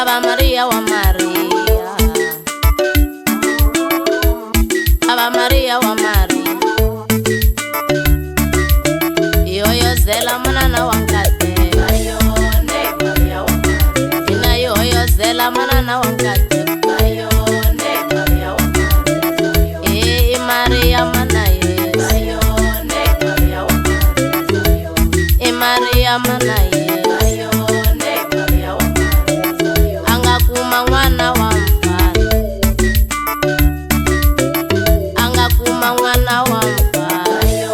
Ava Maria wa Maria, Ava Maria wa Maria, yoyozela manana wankate, ina yoyozela manana wankate, Maria manaye, Maria manaye, angakuma mwana wa mfalme, angakuma mwana wa mfalme,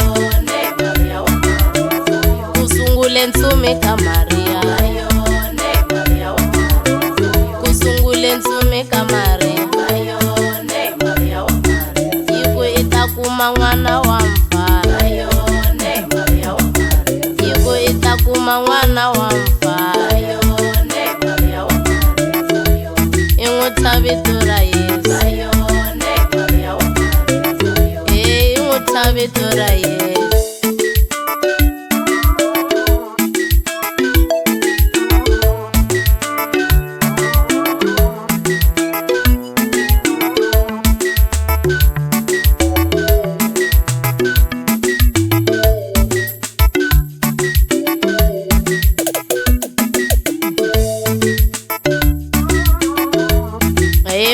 kusungule nsumi ka Maria, kusungule nsumi ka Maria, yiku itakuma mwana wa mfalme, yiku itakuma mwana wa mfalme, ingutabitura Yesu, ingutabitura Yesu.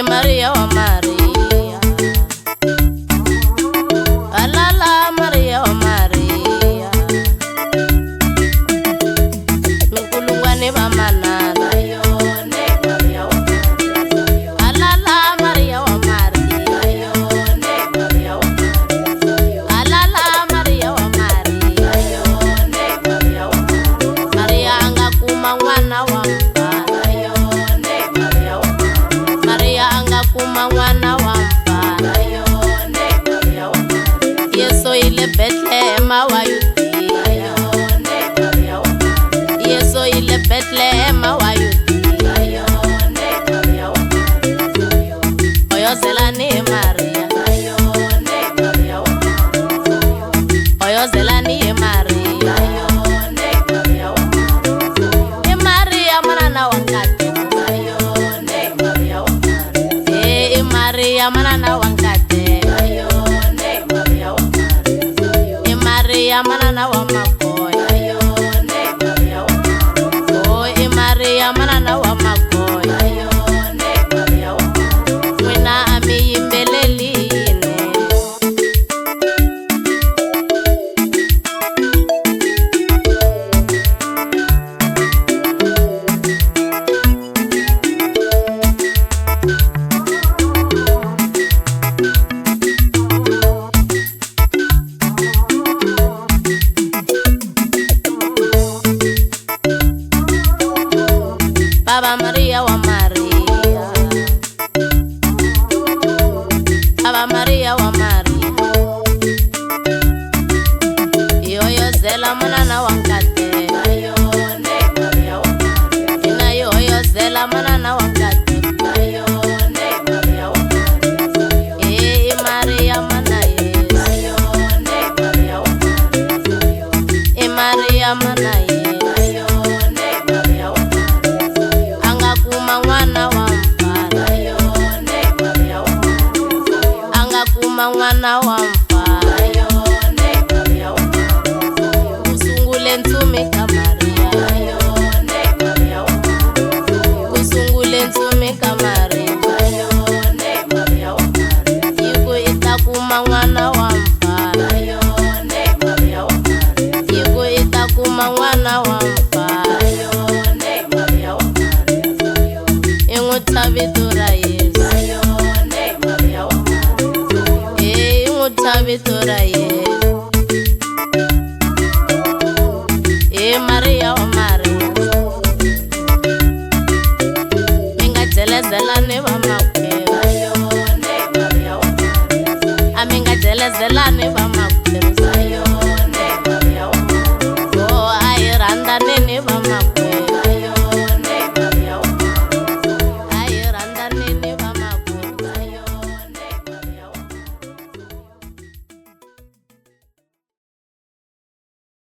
Maria wa Maria, alala Maria wa Maria, mikulungwane ba manana, alala Maria wa Maria, alala Maria wa Maria, Maria angakuma mwana wa mfalme, Maria angakuma mwana wa mfalme, Yesu ile Bethlehem wa Yudia, Yesu ile Bethlehem wa Yudia, oyozela ni Maria, oyozela ni Maria, Maria manana wankate, Maria manana wankate, Maria manana wa makoya, oh Maria manana wa makoya, mwina amiyimbeleline, Ava Maria wa Maria, Ava Maria wa Maria, yoyozela manana wankate, ina yoyozela manana wankate, Maria manaye, Maria manaye, angakuma mwana wa mfalme, angakuma mwana wa mfalme, kusungule nsumi ka Maria, kusungule nsumi ka Maria, yiku itakuma mwana wa mfalme, yiku itakuma mwana wa mfalme, ingutabitura Yesu, ingutabitura Yesu, Maria wa Maria, mingajelezela ni